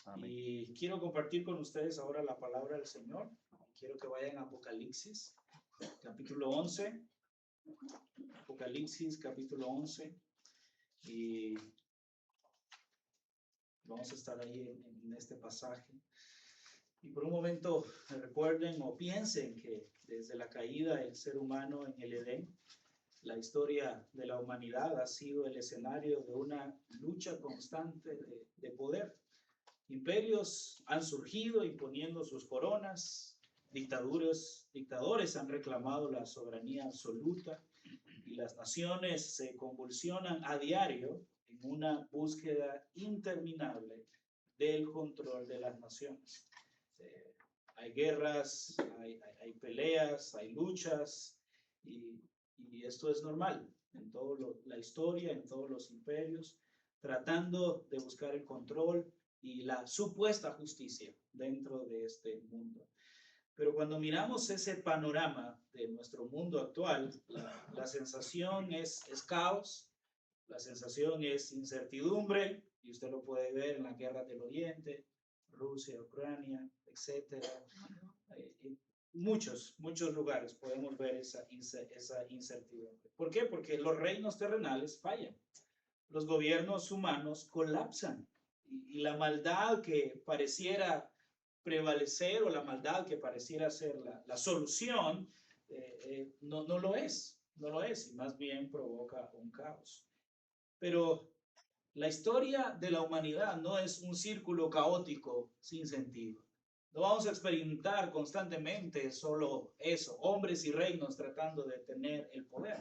Amén. Y quiero compartir con ustedes ahora la palabra del Señor. Quiero que vayan a Apocalipsis, capítulo 11. Apocalipsis, capítulo 11. Y vamos a estar ahí en este pasaje. Y por un momento recuerden o piensen que desde la caída del ser humano en el Edén, la historia de la humanidad ha sido el escenario de una lucha constante de poder. Imperios han surgido imponiendo sus coronas, dictadores han reclamado la soberanía absoluta y las naciones se convulsionan a diario en una búsqueda interminable del control de las naciones. Hay guerras, hay peleas, hay luchas y esto es normal en toda la historia, en todos los imperios, tratando de buscar el control y la supuesta justicia dentro de este mundo. Pero cuando miramos ese panorama de nuestro mundo actual, la sensación es caos, la sensación es incertidumbre, y usted lo puede ver en la guerra del Oriente, Rusia, Ucrania, etcétera. En muchos lugares podemos ver esa incertidumbre. ¿Por qué? Porque los reinos terrenales fallan, los gobiernos humanos colapsan y la maldad que pareciera prevalecer o la maldad que pareciera ser la solución no lo es, y más bien provoca un caos. Pero la historia de la humanidad no es un círculo caótico sin sentido. No vamos a experimentar constantemente solo eso, hombres y reinos tratando de tener el poder.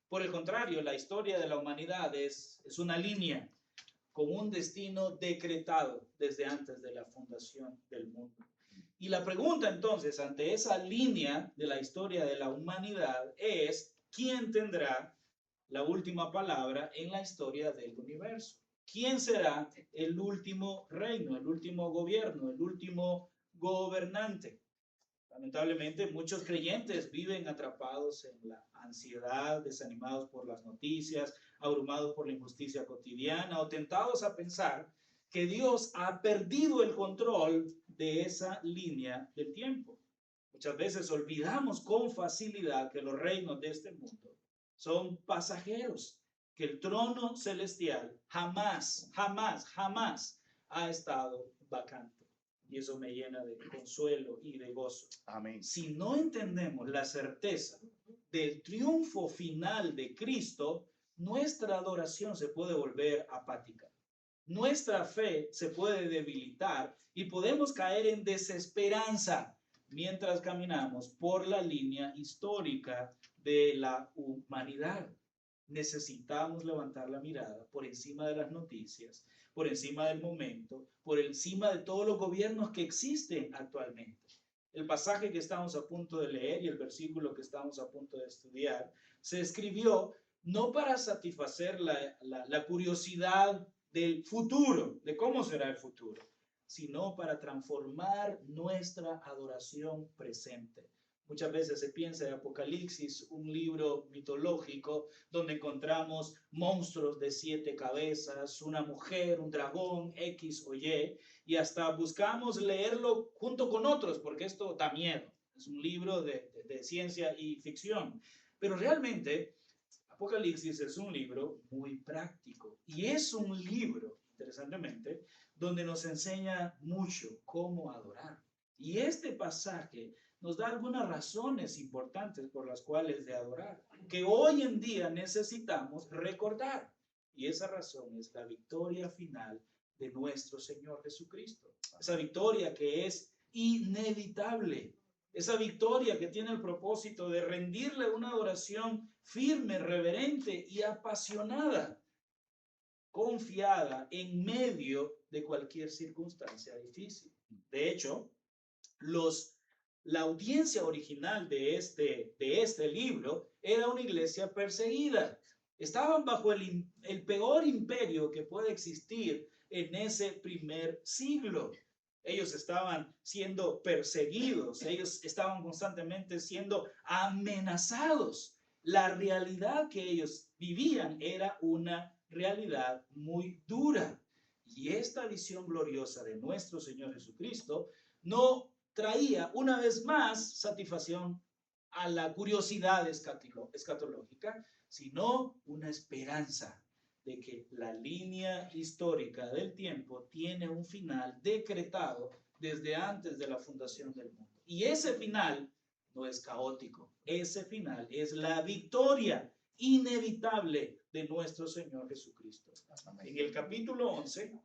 Por el contrario, la historia de la humanidad es una línea con un destino decretado desde antes de la fundación del mundo. Y la pregunta entonces ante esa línea de la historia de la humanidad es, ¿quién tendrá la última palabra en la historia del universo? ¿Quién será el último reino, el último gobierno, el último gobernante? Lamentablemente, muchos creyentes viven atrapados en la ansiedad, desanimados por las noticias, abrumados por la injusticia cotidiana o tentados a pensar que Dios ha perdido el control de esa línea del tiempo. Muchas veces olvidamos con facilidad que los reinos de este mundo son pasajeros, que el trono celestial jamás ha estado vacante. Y eso me llena de consuelo y de gozo. Amén. Si no entendemos la certeza del triunfo final de Cristo, nuestra adoración se puede volver apática. Nuestra fe se puede debilitar y podemos caer en desesperanza mientras caminamos por la línea histórica de la humanidad. Necesitamos levantar la mirada por encima de las noticias, por encima del momento, por encima de todos los gobiernos que existen actualmente. El pasaje que estamos a punto de leer y el versículo que estamos a punto de estudiar se escribió no para satisfacer la curiosidad del futuro, de cómo será el futuro, sino para transformar nuestra adoración presente. Muchas veces se piensa de Apocalipsis, un libro mitológico donde encontramos monstruos de 7 cabezas, una mujer, un dragón, X o y hasta buscamos leerlo junto con otros porque esto da miedo. Es un libro de ciencia y ficción. Pero realmente Apocalipsis es un libro muy práctico y es un libro, interesantemente, donde nos enseña mucho cómo adorar. Y este pasaje nos da algunas razones importantes por las cuales de adorar, que hoy en día necesitamos recordar. Y esa razón es la victoria final de nuestro Señor Jesucristo. Esa victoria que es inevitable. Esa victoria que tiene el propósito de rendirle una adoración firme, reverente y apasionada, confiada en medio de cualquier circunstancia difícil. De hecho, la audiencia original de este libro era una iglesia perseguida. Estaban bajo el peor imperio que puede existir en ese primer siglo. Ellos estaban siendo perseguidos, ellos estaban constantemente siendo amenazados. La realidad que ellos vivían era una realidad muy dura. Y esta visión gloriosa de nuestro Señor Jesucristo no traía una vez más satisfacción a la curiosidad escatológica, sino una esperanza de que la línea histórica del tiempo tiene un final decretado desde antes de la fundación del mundo. Y ese final no es caótico, ese final es la victoria inevitable de nuestro Señor Jesucristo. En el capítulo 11,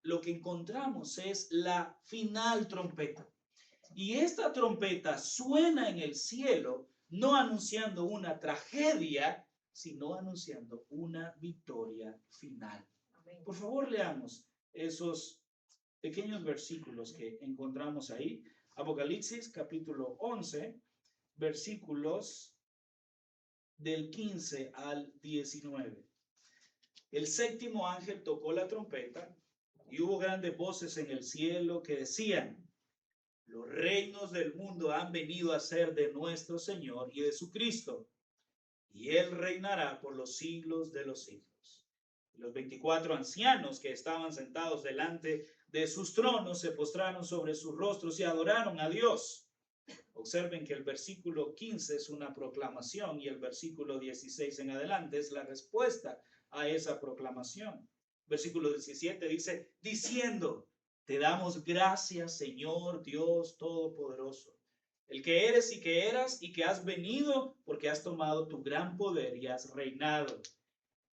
lo que encontramos es la final trompeta. Y esta trompeta suena en el cielo, no anunciando una tragedia, sino anunciando una victoria final. Por favor, leamos esos pequeños versículos que encontramos ahí. Apocalipsis capítulo 11, versículos del 15 al 19. El séptimo ángel tocó la trompeta y hubo grandes voces en el cielo que decían: los reinos del mundo han venido a ser de nuestro Señor y de su Cristo, y Él reinará por los siglos de los siglos. Y los 24 ancianos que estaban sentados delante de sus tronos se postraron sobre sus rostros y adoraron a Dios. Observen que el versículo 15 es una proclamación y el versículo 16 en adelante es la respuesta a esa proclamación. Versículo 17 dice, diciendo: te damos gracias, Señor Dios Todopoderoso, el que eres y que eras y que has venido, porque has tomado tu gran poder y has reinado.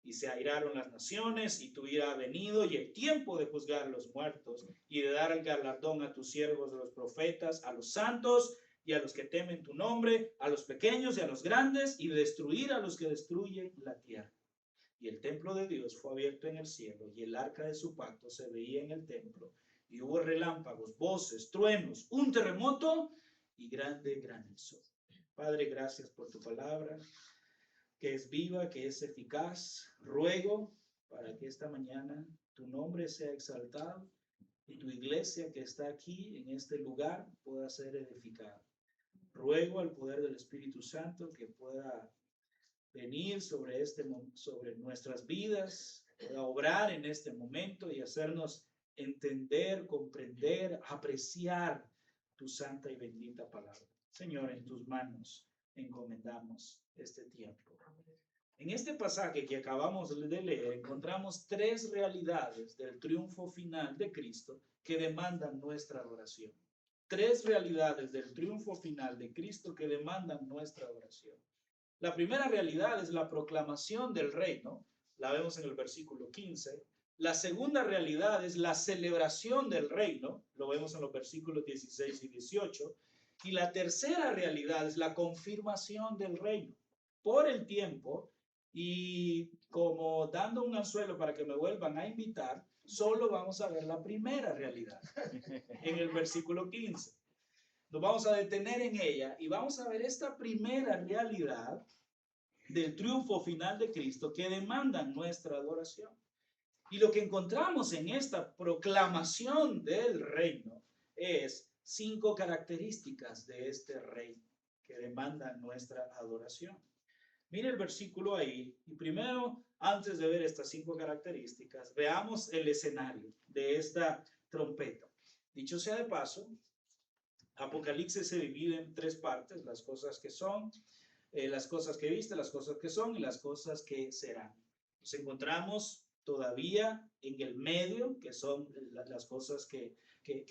Y se airaron las naciones, y tu ira ha venido, y el tiempo de juzgar a los muertos, y de dar el galardón a tus siervos los profetas, a los santos, y a los que temen tu nombre, a los pequeños y a los grandes, y de destruir a los que destruyen la tierra. Y el templo de Dios fue abierto en el cielo, y el arca de su pacto se veía en el templo, y hubo relámpagos, voces, truenos, un terremoto y grande granizo. Padre, gracias por tu palabra, que es viva, que es eficaz. Ruego para que esta mañana tu nombre sea exaltado y tu iglesia que está aquí en este lugar pueda ser edificada. Ruego al poder del Espíritu Santo que pueda venir sobre nuestras vidas, pueda obrar en este momento y hacernos entender, comprender, apreciar tu santa y bendita palabra. Señor, en tus manos encomendamos este tiempo. En este pasaje que acabamos de leer encontramos tres realidades del triunfo final de Cristo que demandan nuestra adoración. Tres realidades del triunfo final de Cristo que demandan nuestra adoración. La primera realidad es la proclamación del reino, la vemos en el versículo 15. La segunda realidad es la celebración del reino, lo vemos en los versículos 16 y 18. Y la tercera realidad es la confirmación del reino. Por el tiempo, y como dando un anzuelo para que me vuelvan a invitar, solo vamos a ver la primera realidad, en el versículo 15. Nos vamos a detener en ella y vamos a ver esta primera realidad del triunfo final de Cristo que demanda nuestra adoración. Y lo que encontramos en esta proclamación del reino es 5 características de este reino que demandan nuestra adoración. Mire el versículo ahí, y primero, antes de ver estas 5 características, veamos el escenario de esta trompeta. Dicho sea de paso, Apocalipsis se divide en 3 partes: las cosas que son, las cosas que viste, las cosas que son y las cosas que serán. Nos encontramos todavía en el medio, que son las cosas que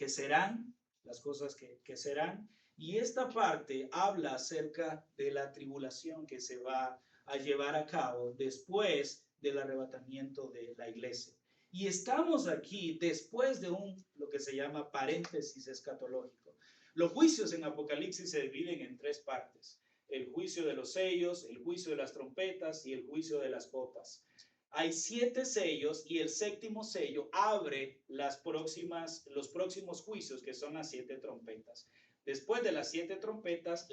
serán, las cosas que serán. Y esta parte habla acerca de la tribulación que se va a llevar a cabo después del arrebatamiento de la iglesia. Y estamos aquí después de lo que se llama paréntesis escatológico. Los juicios en Apocalipsis se dividen en 3 partes: el juicio de los sellos, el juicio de las trompetas y el juicio de las copas. Hay 7 sellos y el 7º sello abre los próximos juicios, que son las 7 trompetas. Después de las 7 trompetas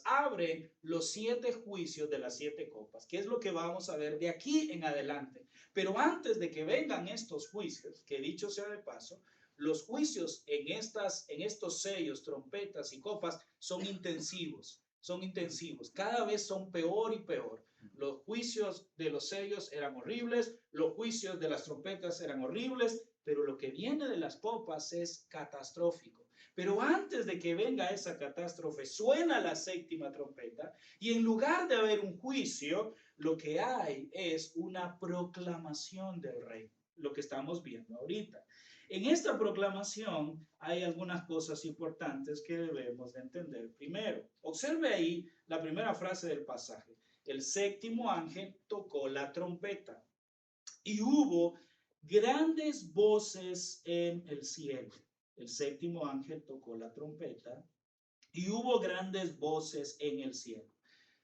abren los 7 juicios de las 7 copas, que es lo que vamos a ver de aquí en adelante. Pero antes de que vengan estos juicios, que dicho sea de paso, los juicios en estos sellos, trompetas y copas son intensivos. Cada vez son peor y peor. Los juicios de los sellos eran horribles, los juicios de las trompetas eran horribles, pero lo que viene de las copas es catastrófico. Pero antes de que venga esa catástrofe, suena la séptima trompeta y en lugar de haber un juicio, lo que hay es una proclamación del reino, lo que estamos viendo ahorita. En esta proclamación hay algunas cosas importantes que debemos de entender. Primero, observe ahí la primera frase del pasaje. El séptimo ángel tocó la trompeta y hubo grandes voces en el cielo. El séptimo ángel tocó la trompeta y hubo grandes voces en el cielo.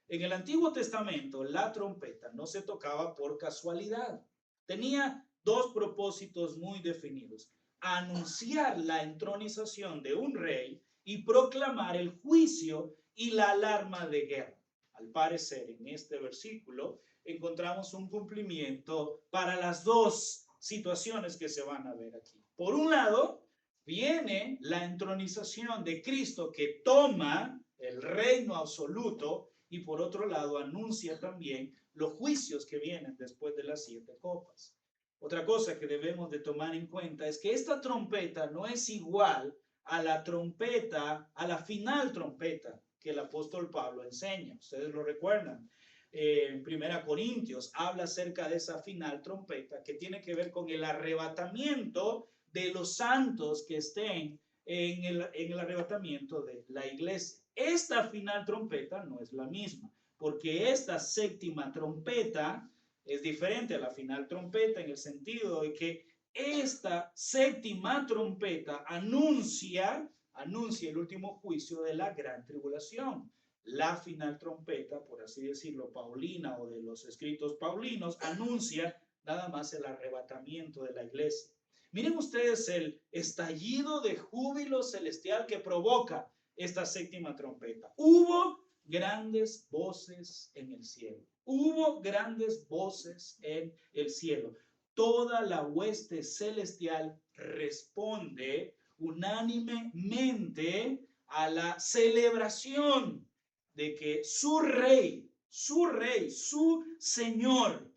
En el Antiguo Testamento, la trompeta no se tocaba por casualidad. Tenía dos propósitos muy definidos: anunciar la entronización de un rey y proclamar el juicio y la alarma de guerra. Al parecer, en este versículo encontramos un cumplimiento para las dos situaciones que se van a ver aquí. Por un lado, viene la entronización de Cristo que toma el reino absoluto y por otro lado anuncia también los juicios que vienen después de las 7 copas. Otra cosa que debemos de tomar en cuenta es que esta trompeta no es igual a la trompeta, a la final trompeta que el apóstol Pablo enseña. Ustedes lo recuerdan. En 1 Corintios habla acerca de esa final trompeta que tiene que ver con el arrebatamiento de los santos que estén en el arrebatamiento de la iglesia. Esta final trompeta no es la misma, porque esta séptima trompeta es diferente a la final trompeta en el sentido de que esta séptima trompeta anuncia el último juicio de la gran tribulación. La final trompeta, por así decirlo, paulina o de los escritos paulinos, anuncia nada más el arrebatamiento de la iglesia. Miren ustedes el estallido de júbilo celestial que provoca esta séptima trompeta. Hubo grandes voces en el cielo. Hubo grandes voces en el cielo. Toda la hueste celestial responde unánimemente a la celebración de que su rey, su Señor,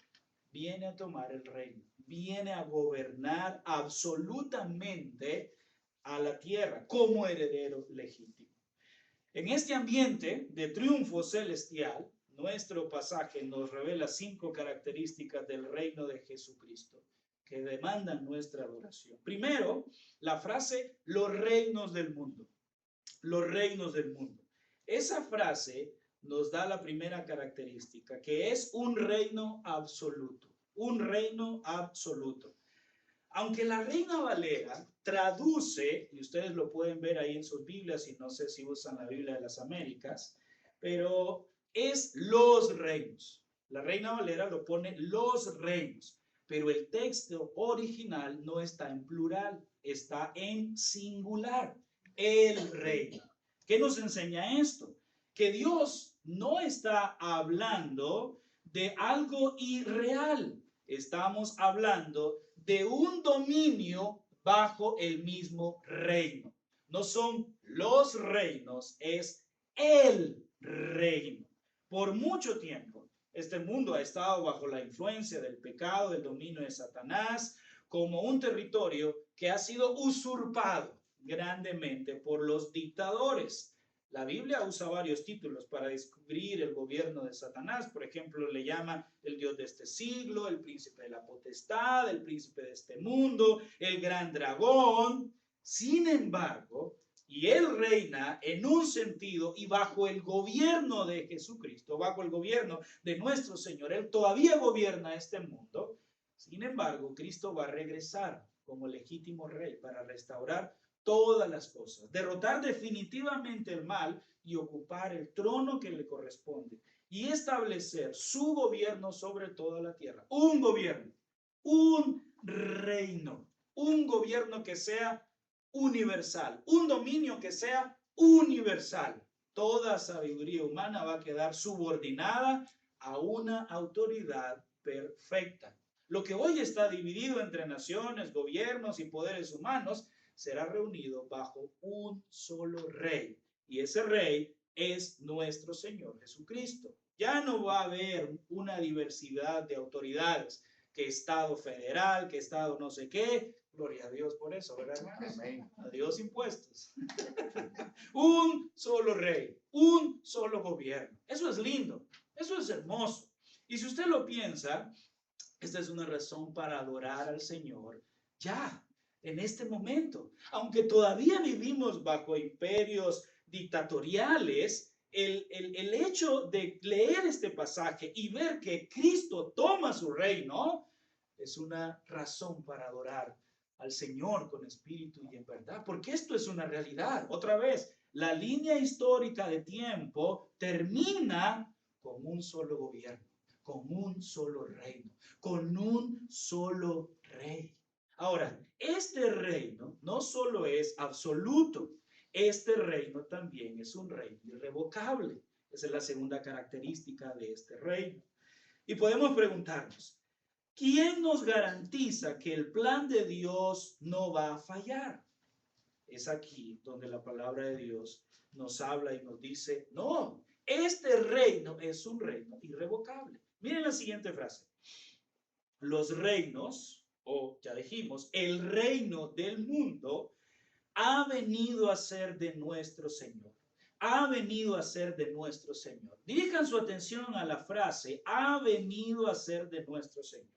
viene a tomar el reino, viene a gobernar absolutamente a la tierra como heredero legítimo. En este ambiente de triunfo celestial, nuestro pasaje nos revela 5 características del reino de Jesucristo que demandan nuestra adoración. Primero, la frase los reinos del mundo. Los reinos del mundo. Esa frase nos da la primera característica, que es un reino absoluto. Un reino absoluto. Aunque la Reina Valera traduce, y ustedes lo pueden ver ahí en sus Biblias, y no sé si usan la Biblia de las Américas, pero es los reinos. La Reina Valera lo pone los reinos, pero el texto original no está en plural, está en singular, el reino. ¿Qué nos enseña esto? Que Dios no está hablando de algo irreal, estamos hablando de un dominio bajo el mismo reino. No son los reinos, es el reino. Por mucho tiempo, este mundo ha estado bajo la influencia del pecado, del dominio de Satanás, como un territorio que ha sido usurpado grandemente por los dictadores. La Biblia usa varios títulos para describir el gobierno de Satanás. Por ejemplo, le llama el Dios de este siglo, el príncipe de la potestad, el príncipe de este mundo, el gran dragón. Sin embargo, y él reina en un sentido y bajo el gobierno de Jesucristo, bajo el gobierno de nuestro Señor. Él todavía gobierna este mundo. Sin embargo, Cristo va a regresar como legítimo rey para restaurar todas las cosas, derrotar definitivamente el mal y ocupar el trono que le corresponde y establecer su gobierno sobre toda la tierra. Un gobierno, un reino, un gobierno que sea universal, un dominio que sea universal. Toda sabiduría humana va a quedar subordinada a una autoridad perfecta. Lo que hoy está dividido entre naciones, gobiernos y poderes humanos será reunido bajo un solo rey. Y ese rey es nuestro Señor Jesucristo. Ya no va a haber una diversidad de autoridades, que Estado federal, que Estado no sé qué. Gloria a Dios por eso, ¿verdad, hermanos? Amén. Adiós impuestos. Un solo rey, un solo gobierno. Eso es lindo, eso es hermoso. Y si usted lo piensa, esta es una razón para adorar al Señor ya, en este momento. Aunque todavía vivimos bajo imperios dictatoriales, el hecho de leer este pasaje y ver que Cristo toma su reino es una razón para adorar al Señor con espíritu y en verdad, porque esto es una realidad. Otra vez, la línea histórica de tiempo termina con un solo gobierno, con un solo reino, con un solo rey. Ahora, este reino no solo es absoluto, este reino también es un reino irrevocable. Esa es la segunda característica de este reino. Y podemos preguntarnos, ¿quién nos garantiza que el plan de Dios no va a fallar? Es aquí donde la palabra de Dios nos habla y nos dice, no, este reino es un reino irrevocable. Miren la siguiente frase. Los reinos, o ya dijimos, el reino del mundo ha venido a ser de nuestro Señor. Ha venido a ser de nuestro Señor. Dirijan su atención a la frase, ha venido a ser de nuestro Señor.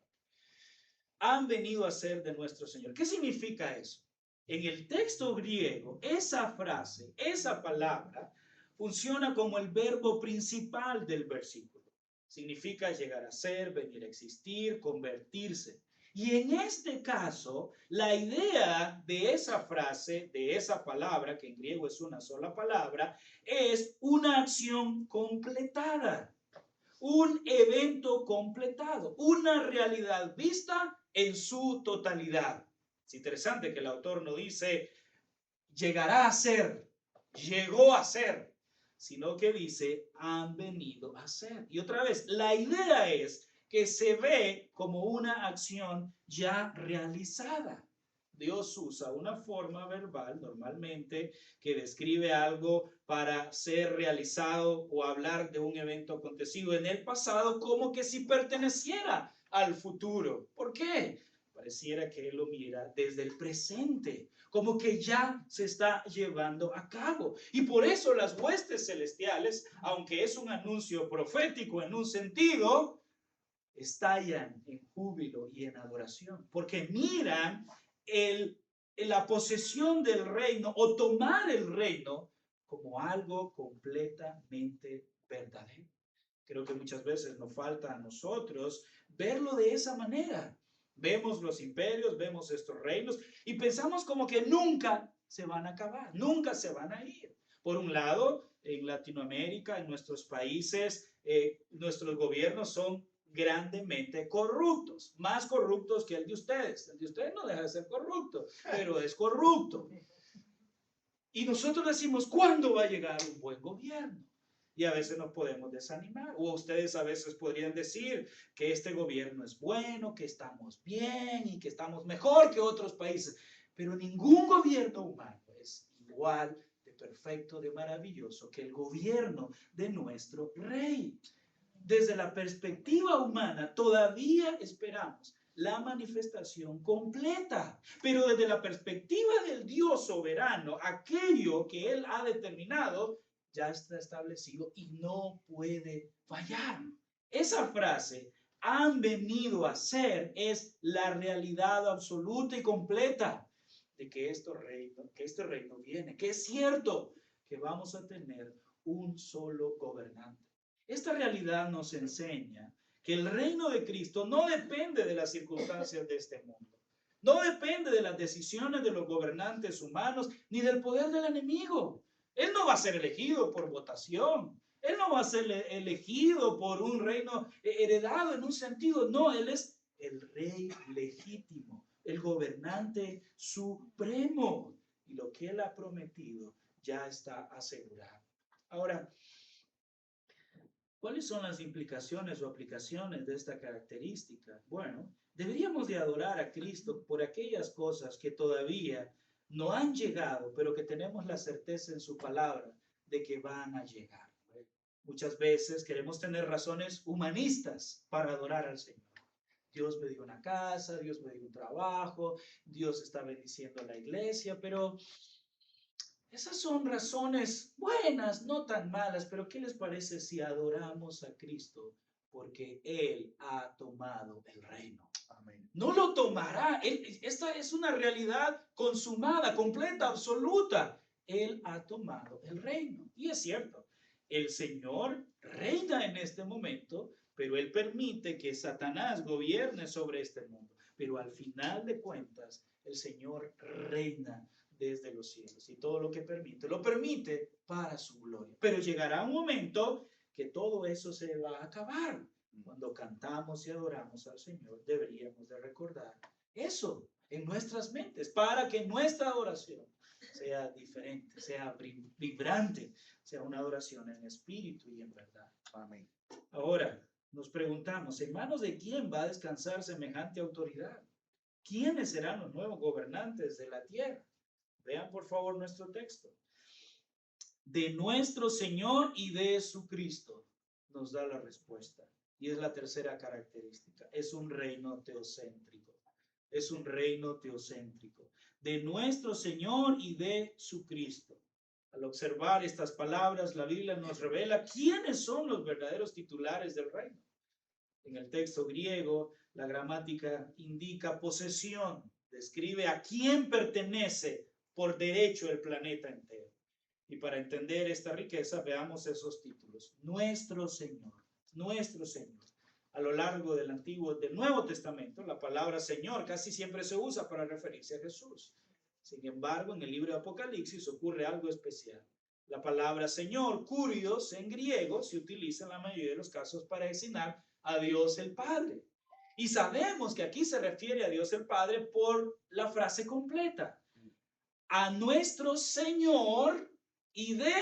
Han venido a ser de nuestro Señor. ¿Qué significa eso? En el texto griego, esa frase, esa palabra, funciona como el verbo principal del versículo. Significa llegar a ser, venir a existir, convertirse. Y en este caso, la idea de esa frase, de esa palabra, que en griego es una sola palabra, es una acción completada, un evento completado, una realidad vista en su totalidad. Es interesante que el autor no dice llegará a ser, llegó a ser, sino que dice han venido a ser. Y otra vez, la idea es que se ve como una acción ya realizada. Dios usa una forma verbal normalmente que describe algo para ser realizado o hablar de un evento acontecido en el pasado como que si perteneciera al futuro. ¿Por qué? Pareciera que él lo mira desde el presente, como que ya se está llevando a cabo. Y por eso las huestes celestiales, aunque es un anuncio profético en un sentido, estallan en júbilo y en adoración, porque miran la posesión del reino o tomar el reino como algo completamente verdadero. Creo que muchas veces nos falta a nosotros verlo de esa manera. Vemos los imperios, vemos estos reinos y pensamos como que nunca se van a acabar, nunca se van a ir. Por un lado, en Latinoamérica, en nuestros países, nuestros gobiernos son grandemente corruptos, más corruptos que el de ustedes. El de ustedes no deja de ser corrupto, pero es corrupto. Y nosotros decimos, ¿cuándo va a llegar un buen gobierno? Y a veces nos podemos desanimar. O ustedes a veces podrían decir que este gobierno es bueno, que estamos bien y que estamos mejor que otros países. Pero ningún gobierno humano es igual de perfecto, de maravilloso que el gobierno de nuestro rey. Desde la perspectiva humana, todavía esperamos la manifestación completa. Pero desde la perspectiva del Dios soberano, aquello que Él ha determinado ya está establecido y no puede fallar. Esa frase, han venido a ser, es la realidad absoluta y completa de que este reino viene, que es cierto que vamos a tener un solo gobernante. Esta realidad nos enseña que el reino de Cristo no depende de las circunstancias de este mundo. No depende de las decisiones de los gobernantes humanos ni del poder del enemigo. Él no va a ser elegido por votación. Él no va a ser elegido por un reino heredado en un sentido. No, Él es el rey legítimo, el gobernante supremo. Y lo que Él ha prometido ya está asegurado. Ahora, ¿cuáles son las implicaciones o aplicaciones de esta característica? Bueno, deberíamos de adorar a Cristo por aquellas cosas que todavía no han llegado, pero que tenemos la certeza en su palabra de que van a llegar. Muchas veces queremos tener razones humanistas para adorar al Señor. Dios me dio una casa, Dios me dio un trabajo, Dios está bendiciendo a la iglesia, pero esas son razones buenas, no tan malas, pero ¿qué les parece si adoramos a Cristo? Porque Él ha tomado el reino. Amén. No lo tomará. Esta es una realidad consumada, completa, absoluta. Él ha tomado el reino. Y es cierto, el Señor reina en este momento, pero Él permite que Satanás gobierne sobre este mundo. Pero al final de cuentas, el Señor reina desde los cielos, y todo lo que permite, lo permite para su gloria. Pero llegará un momento que todo eso se va a acabar. Cuando cantamos y adoramos al Señor, deberíamos de recordar eso en nuestras mentes, para que nuestra adoración sea diferente, sea vibrante, sea una adoración en espíritu y en verdad. Amén. Ahora, nos preguntamos, ¿en manos de quién va a descansar semejante autoridad? ¿Quiénes serán los nuevos gobernantes de la tierra? Vean por favor nuestro texto. De nuestro Señor y de su Cristo, nos da la respuesta. Y es la tercera característica. Es un reino teocéntrico. Es un reino teocéntrico. De nuestro Señor y de su Cristo. Al observar estas palabras, la Biblia nos revela quiénes son los verdaderos titulares del reino. En el texto griego, la gramática indica posesión. Describe a quién pertenece por derecho el planeta entero. Y para entender esta riqueza, veamos esos títulos. Nuestro Señor. Nuestro Señor. A lo largo del Nuevo Testamento, la palabra Señor casi siempre se usa para referirse a Jesús. Sin embargo, en el libro de Apocalipsis ocurre algo especial. La palabra Señor, Kurios, en griego, se utiliza en la mayoría de los casos para designar a Dios el Padre. Y sabemos que aquí se refiere a Dios el Padre por la frase completa. A nuestro Señor y de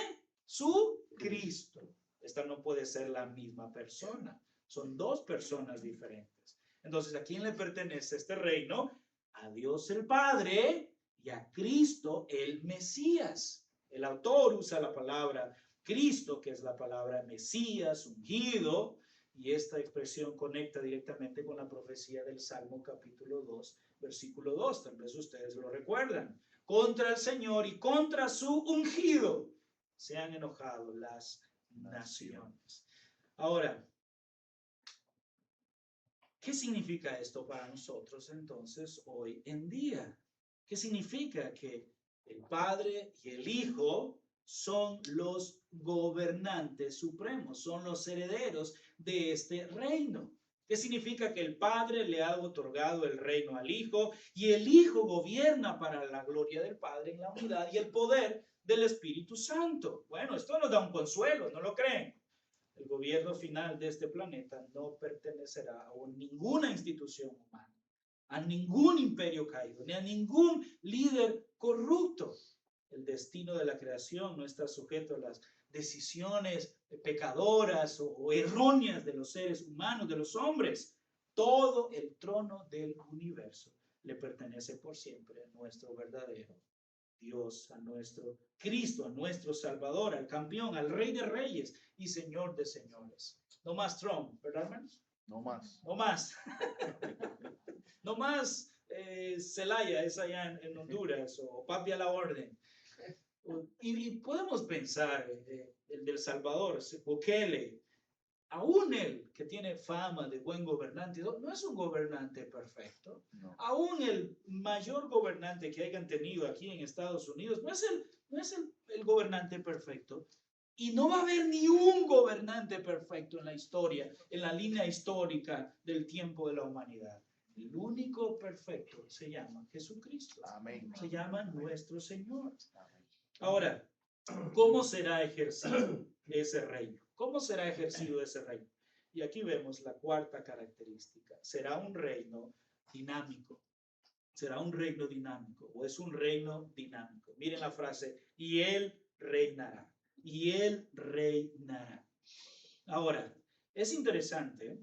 su Cristo. Esta no puede ser la misma persona. Son dos personas diferentes. Entonces, ¿a quién le pertenece este reino? A Dios el Padre y a Cristo el Mesías. El autor usa la palabra Cristo, que es la palabra Mesías, ungido, y esta expresión conecta directamente con la profecía del Salmo capítulo 2, versículo 2. Tal vez ustedes lo recuerdan. Contra el Señor y contra su ungido se han enojado las naciones. Ahora, ¿qué significa esto para nosotros entonces hoy en día? ¿Qué significa que el Padre y el Hijo son los gobernantes supremos, son los herederos de este reino? ¿Qué significa que el Padre le ha otorgado el reino al Hijo y el Hijo gobierna para la gloria del Padre en la unidad y el poder del Espíritu Santo? Bueno, esto nos da un consuelo, ¿no lo creen? El gobierno final de este planeta no pertenecerá a ninguna institución humana, a ningún imperio caído, ni a ningún líder corrupto. El destino de la creación no está sujeto a las decisiones pecadoras o erróneas de los seres humanos, de los hombres. Todo el trono del universo le pertenece por siempre a nuestro verdadero Dios, a nuestro Cristo, a nuestro Salvador, al campeón, al Rey de Reyes y Señor de Señores. No más Trump, ¿verdad, hermanos? No más. No más. No más Zelaya, es allá en Honduras, o Papi a la orden. Y podemos pensar, el del Salvador, Bukele, aún él, que tiene fama de buen gobernante, no es un gobernante perfecto. No. Aún el mayor gobernante que hayan tenido aquí en Estados Unidos no es el gobernante perfecto. Y no va a haber ni un gobernante perfecto en la historia, en la línea histórica del tiempo de la humanidad. El único perfecto se llama Jesucristo. Amén. Se llama nuestro Señor. Amén. Ahora, ¿cómo será ejercido ese reino? ¿Cómo será ejercido ese reino? Y aquí vemos la cuarta característica. Será un reino dinámico. Será un reino dinámico o es un reino dinámico. Miren la frase, y Él reinará. Y Él reinará. Ahora, es interesante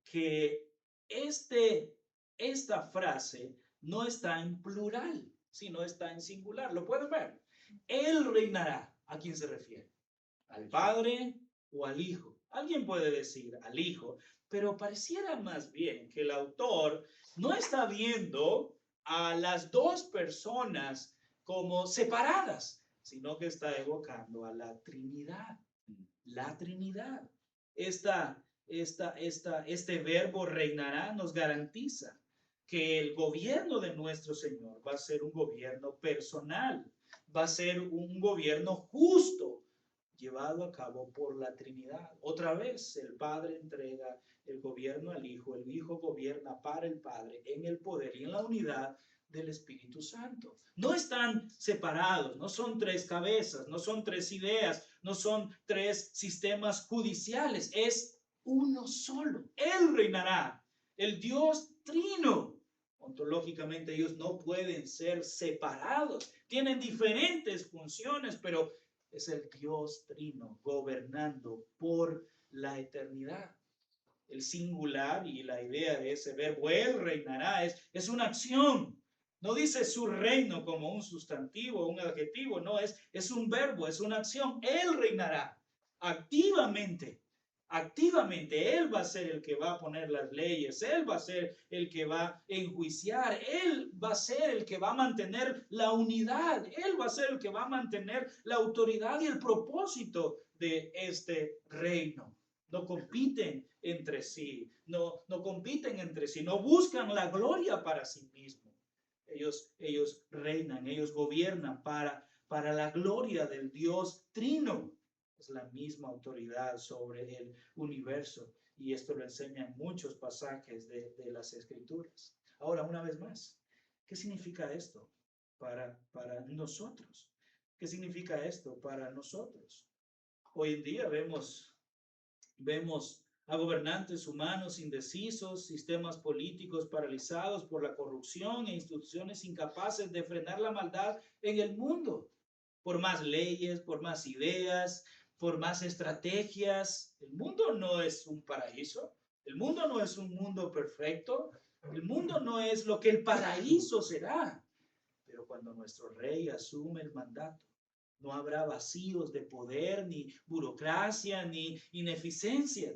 que esta frase no está en plural, sino está en singular. ¿Lo pueden ver? Él reinará. ¿A quién se refiere? Al Padre o al Hijo? Alguien puede decir al Hijo, pero pareciera más bien que el autor no está viendo a las dos personas como separadas, sino que está evocando a la Trinidad. La Trinidad. Este verbo reinará nos garantiza que el gobierno de nuestro Señor va a ser un gobierno personal, va a ser un gobierno justo, llevado a cabo por la Trinidad. Otra vez, el Padre entrega el gobierno al Hijo, el Hijo gobierna para el Padre en el poder y en la unidad del Espíritu Santo. No están separados, no son tres cabezas, no son tres ideas, no son tres sistemas judiciales, es uno solo. Él reinará, el Dios trino. Ontológicamente ellos no pueden ser separados, tienen diferentes funciones, pero es el Dios trino gobernando por la eternidad. El singular y la idea de ese verbo, él reinará, es una acción. No dice su reino como un sustantivo, un adjetivo, no, es un verbo, es una acción. Él reinará activamente. Activamente, Él va a ser el que va a poner las leyes, Él va a ser el que va a enjuiciar, Él va a ser el que va a mantener la unidad, Él va a ser el que va a mantener la autoridad y el propósito de este reino. No compiten entre sí, no compiten entre sí, no buscan la gloria para sí mismos. Ellos reinan, ellos gobiernan para la gloria del Dios trino. Es la misma autoridad sobre el universo. Y esto lo enseña en muchos pasajes de las Escrituras. Ahora, una vez más, ¿qué significa esto para nosotros? ¿Qué significa esto para nosotros? Hoy en día vemos a gobernantes humanos indecisos, sistemas políticos paralizados por la corrupción e instituciones incapaces de frenar la maldad en el mundo. Por más leyes, por más ideas, por más estrategias. El mundo no es un paraíso. El mundo no es un mundo perfecto. El mundo no es lo que el paraíso será. Pero cuando nuestro rey asume el mandato, no habrá vacíos de poder, ni burocracia, ni ineficiencia.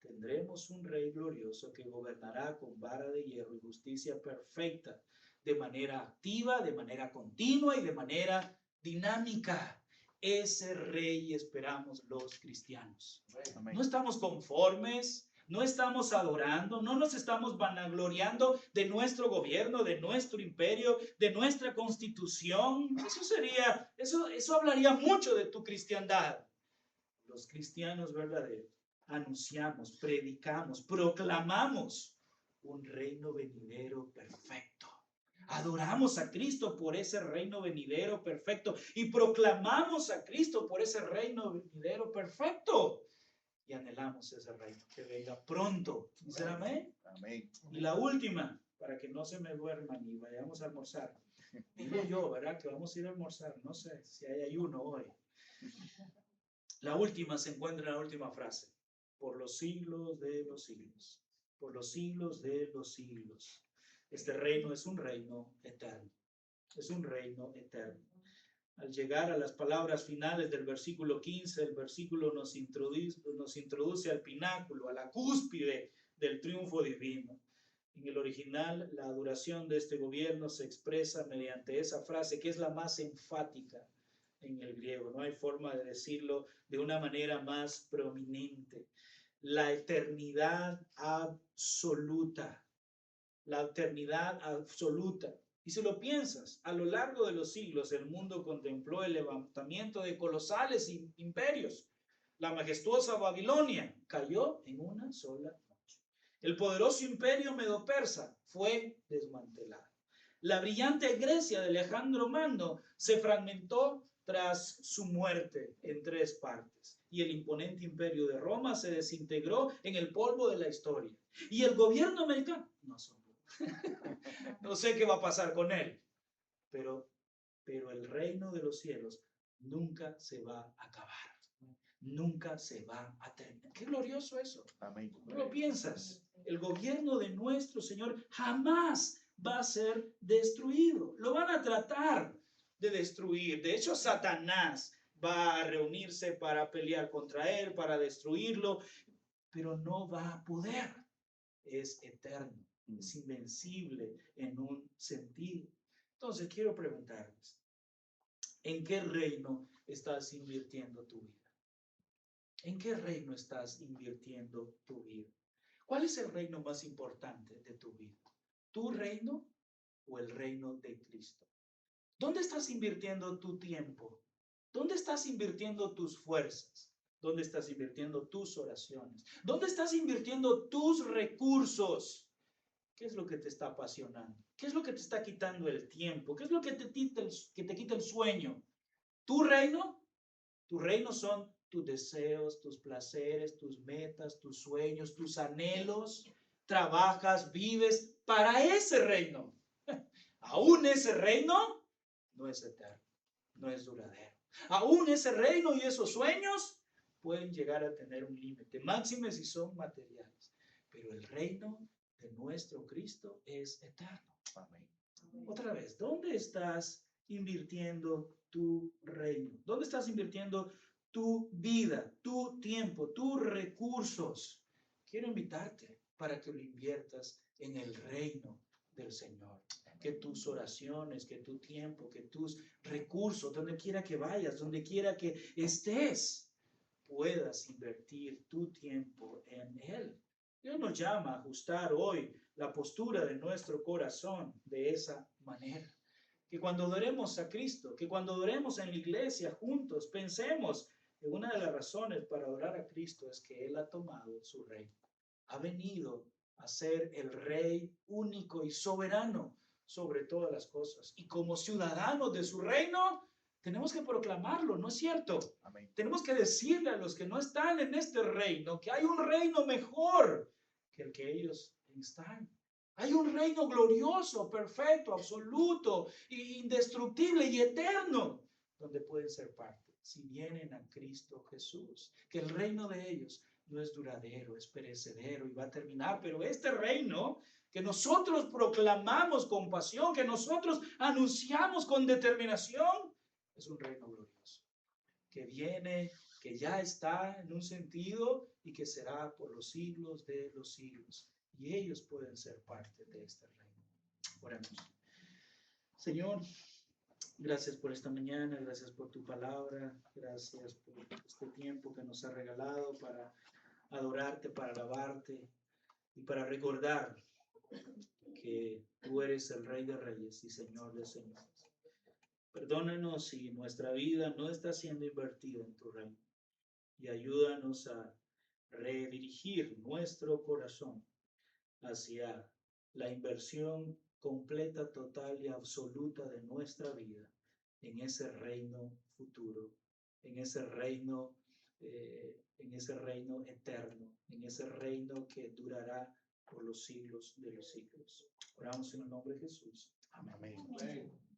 Tendremos un rey glorioso que gobernará con vara de hierro y justicia perfecta, de manera activa, de manera continua y de manera dinámica. Ese rey esperamos los cristianos. Amén. No estamos conformes, no estamos adorando, no nos estamos vanagloriando de nuestro gobierno, de nuestro imperio, de nuestra constitución. Eso hablaría mucho de tu cristiandad. Los cristianos verdaderos anunciamos, predicamos, proclamamos un reino venidero perfecto. Adoramos a Cristo por ese reino venidero perfecto y proclamamos a Cristo por ese reino venidero perfecto. Y anhelamos ese reino que venga pronto. ¿Dicen amén? Amén. Y la última, para que no se me duerman y vayamos a almorzar. Digo yo, ¿verdad? Que vamos a ir a almorzar. No sé si hay ayuno hoy. La última se encuentra en la última frase. Por los siglos de los siglos. Por los siglos de los siglos. Este reino es un reino eterno. Es un reino eterno. Al llegar a las palabras finales del versículo 15, el versículo nos introduce al pináculo, a la cúspide del triunfo divino. En el original, la duración de este gobierno se expresa mediante esa frase que es la más enfática en el griego. No hay forma de decirlo de una manera más prominente. La eternidad absoluta. La eternidad absoluta. Y si lo piensas, a lo largo de los siglos el mundo contempló el levantamiento de colosales imperios. La majestuosa Babilonia cayó en una sola noche. El poderoso imperio medo-persa fue desmantelado. La brillante Grecia de Alejandro Magno se fragmentó tras su muerte en 3 partes. Y el imponente imperio de Roma se desintegró en el polvo de la historia. Y el gobierno americano no son. No sé qué va a pasar con él, pero el reino de los cielos nunca se va a acabar, nunca se va a terminar. Qué glorioso eso. Amén. ¿No lo piensas? El gobierno de nuestro Señor jamás va a ser destruido. Lo van a tratar de destruir. De hecho, Satanás va a reunirse para pelear contra él, para destruirlo, pero no va a poder. Es eterno, es invencible en un sentido. Entonces quiero preguntarles, ¿en qué reino estás invirtiendo tu vida? ¿En qué reino estás invirtiendo tu vida? ¿Cuál es el reino más importante de tu vida? ¿Tu reino o el reino de Cristo? ¿Dónde estás invirtiendo tu tiempo? ¿Dónde estás invirtiendo tus fuerzas? ¿Dónde estás invirtiendo tus oraciones? ¿Dónde estás invirtiendo tus recursos? ¿Qué es lo que te está apasionando? ¿Qué es lo que te está quitando el tiempo? ¿Qué es lo que te quita el sueño? ¿Tu reino? Tu reino son tus deseos, tus placeres, tus metas, tus sueños, tus anhelos. Trabajas, vives para ese reino. Aún ese reino no es eterno, no es duradero. Aún ese reino y esos sueños pueden llegar a tener un límite, máxime si son materiales. Pero el reino de nuestro Cristo es eterno. Amén. Otra vez, ¿dónde estás invirtiendo tu reino? ¿Dónde estás invirtiendo tu vida, tu tiempo, tus recursos? Quiero invitarte para que lo inviertas en el reino del Señor. Que tus oraciones, que tu tiempo, que tus recursos, donde quiera que vayas, donde quiera que estés, puedas invertir tu tiempo en Él. Dios nos llama a ajustar hoy la postura de nuestro corazón de esa manera. Que cuando adoremos a Cristo, que cuando adoremos en la iglesia juntos, pensemos que una de las razones para adorar a Cristo es que Él ha tomado su reino. Ha venido a ser el Rey único y soberano sobre todas las cosas. Y como ciudadanos de su reino, tenemos que proclamarlo, ¿no es cierto? Amén. Tenemos que decirle a los que no están en este reino que hay un reino mejor que el que ellos están. Hay un reino glorioso, perfecto, absoluto, indestructible y eterno, donde pueden ser parte, si vienen a Cristo Jesús. Que el reino de ellos no es duradero, es perecedero y va a terminar, pero este reino que nosotros proclamamos con pasión, que nosotros anunciamos con determinación, es un reino glorioso, que viene, que ya está en un sentido y que será por los siglos de los siglos. Y ellos pueden ser parte de este reino. Oremos. Señor, gracias por esta mañana, gracias por tu palabra, gracias por este tiempo que nos ha regalado para adorarte, para alabarte y para recordar que tú eres el Rey de Reyes y Señor de Señores. Perdónanos si nuestra vida no está siendo invertida en tu reino y ayúdanos a redirigir nuestro corazón hacia la inversión completa, total y absoluta de nuestra vida en ese reino futuro, en ese reino eterno, en ese reino que durará por los siglos de los siglos. Oramos en el nombre de Jesús. Amén. Amén.